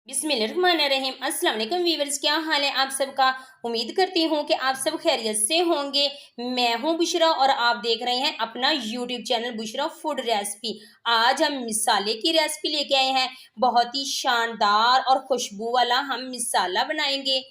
बिस्मिल्लाहिर्रहमानिर्रहीम। अस्सलाम वालेकुम वीवर्स, क्या हाल है आप सबका। उम्मीद करती हूँ कि आप सब खैरियत से होंगे। मैं हूँ बुशरा और आप देख रहे हैं अपना YouTube channel Bushra food recipe. आज हम मिसाले की रेसिपी लेके आए हैं। बहुत ही शानदार और खुशबू वाला हम मिसाला बनाएंगे।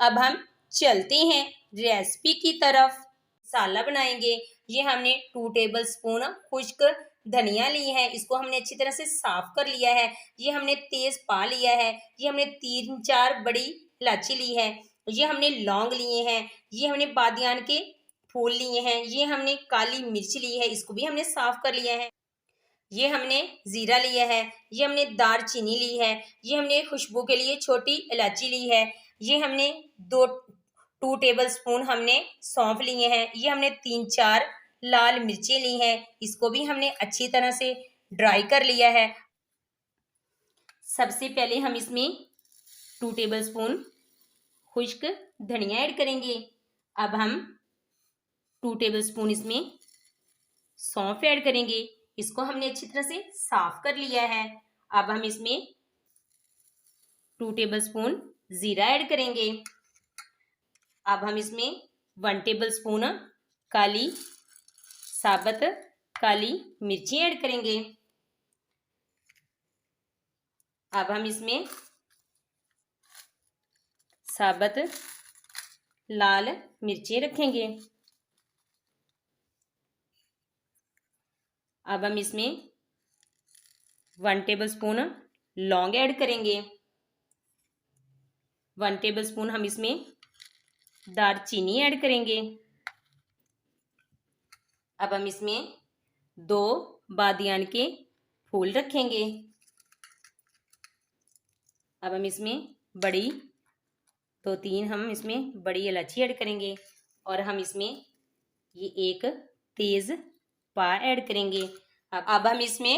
अब हम चलते हैं रेसिपी की तरफ। मसाला बनाएंगे। ये हमने 2 टेबल स्पून खुश्क धनिया ली है, इसको हमने अच्छी तरह से साफ कर लिया है। ये हमने तेज पा लिया है। ये हमने 3-4 बड़ी इलायची ली है। ये हमने लौंग लिए हैं। ये हमने बादियान के फूल लिए हैं। ये हमने काली मिर्च ली है, इसको भी हमने साफ कर लिया है। ये हमने जीरा लिया है। ये हमने दालचीनी ली है। ये हमने खुशबू के लिए छोटी इलायची ली है। ये हमने 2 टेबल स्पून हमने सौंफ लिए हैं। ये हमने 3-4 लाल मिर्चें ली हैं, इसको भी हमने अच्छी तरह से ड्राई कर लिया है। सबसे पहले हम इसमें 2 टेबल स्पून खुश्क धनिया ऐड करेंगे। अब हम 2 टेबल स्पून इसमें सौंफ ऐड करेंगे, इसको हमने अच्छी तरह से साफ कर लिया है। अब हम इसमें 2 टेबल स्पून जीरा ऐड करेंगे। अब हम इसमें 1 टेबल स्पून साबुत काली मिर्ची ऐड करेंगे। अब हम इसमें साबुत लाल मिर्ची रखेंगे। अब हम इसमें 1 टेबल स्पून लौंग ऐड करेंगे। 1 टेबल स्पून हम इसमें दालचीनी ऐड करेंगे। अब हम इसमें 2 बादियान के फूल रखेंगे। अब हम इसमें 2-3 हम इसमें बड़ी इलायची ऐड करेंगे और हम इसमें ये एक तेज पा ऐड करेंगे। अब हम इसमें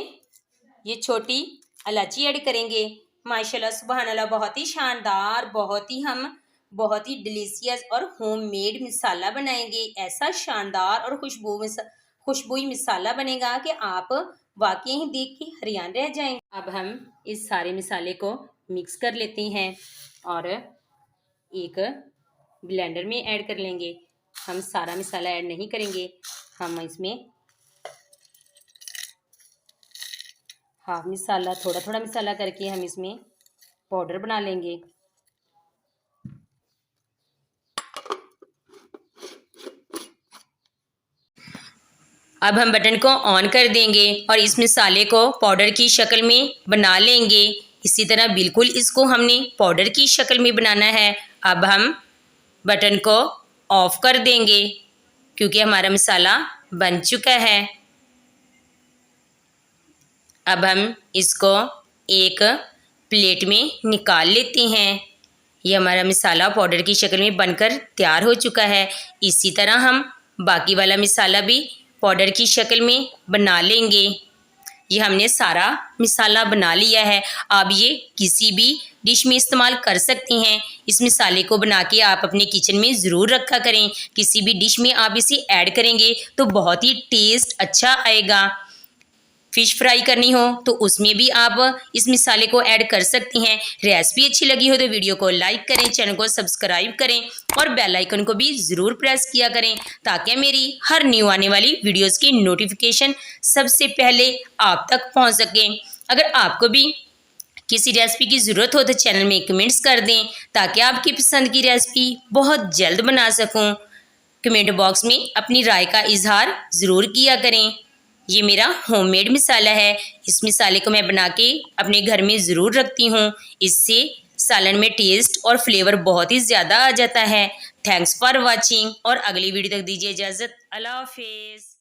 ये छोटी इलायची ऐड करेंगे। माशाल्लाह सुभान अल्लाह, बहुत ही शानदार, बहुत ही डिलीशियस और होममेड मिसाला बनाएंगे। ऐसा शानदार और खुशबूई मिसाला बनेगा कि आप वाकई ही देख के हैरान रह जाएंगे। अब हम इस सारे मिसाले को मिक्स कर लेते हैं और एक ब्लेंडर में ऐड कर लेंगे। हम सारा मिसाला ऐड नहीं करेंगे, हम इसमें हाफ मिसाला, थोड़ा थोड़ा मिसाला करके हम इसमें पाउडर बना लेंगे। अब हम बटन को ऑन कर देंगे और इस मिसाले को पाउडर की शक्ल में बना लेंगे। इसी तरह बिल्कुल इसको हमने पाउडर की शक्ल में बनाना है। अब हम बटन को ऑफ कर देंगे क्योंकि हमारा मिसाला बन चुका है। अब हम इसको एक प्लेट में निकाल लेते हैं। ये हमारा मिसाला पाउडर की शक्ल में बनकर तैयार हो चुका है। इसी तरह हम बाकी वाला मिसाला भी पाउडर की शक्ल में बना लेंगे। ये हमने सारा मिसाला बना लिया है। आप ये किसी भी डिश में इस्तेमाल कर सकते हैं। इस मिसाले को बना के आप अपने किचन में ज़रूर रखा करें। किसी भी डिश में आप इसे ऐड करेंगे तो बहुत ही टेस्ट अच्छा आएगा। फ़िश फ्राई करनी हो तो उसमें भी आप इस मिसाले को ऐड कर सकती हैं। रेसिपी अच्छी लगी हो तो वीडियो को लाइक करें, चैनल को सब्सक्राइब करें और बेल आइकन को भी ज़रूर प्रेस किया करें ताकि मेरी हर न्यू आने वाली वीडियोस की नोटिफिकेशन सबसे पहले आप तक पहुंच सकें। अगर आपको भी किसी रेसिपी की ज़रूरत हो तो चैनल में कमेंट्स कर दें ताकि आपकी पसंद की रेसिपी बहुत जल्द बना सकूँ। कमेंट बॉक्स में अपनी राय का इजहार ज़रूर किया करें। ये मेरा होममेड मिसाला है। इस मिसाले को मैं बना के अपने घर में ज़रूर रखती हूँ। इससे सालन में टेस्ट और फ्लेवर बहुत ही ज़्यादा आ जाता है। थैंक्स फॉर वॉचिंग और अगली वीडियो तक दीजिए इजाज़त। अल्लाह हाफिज़।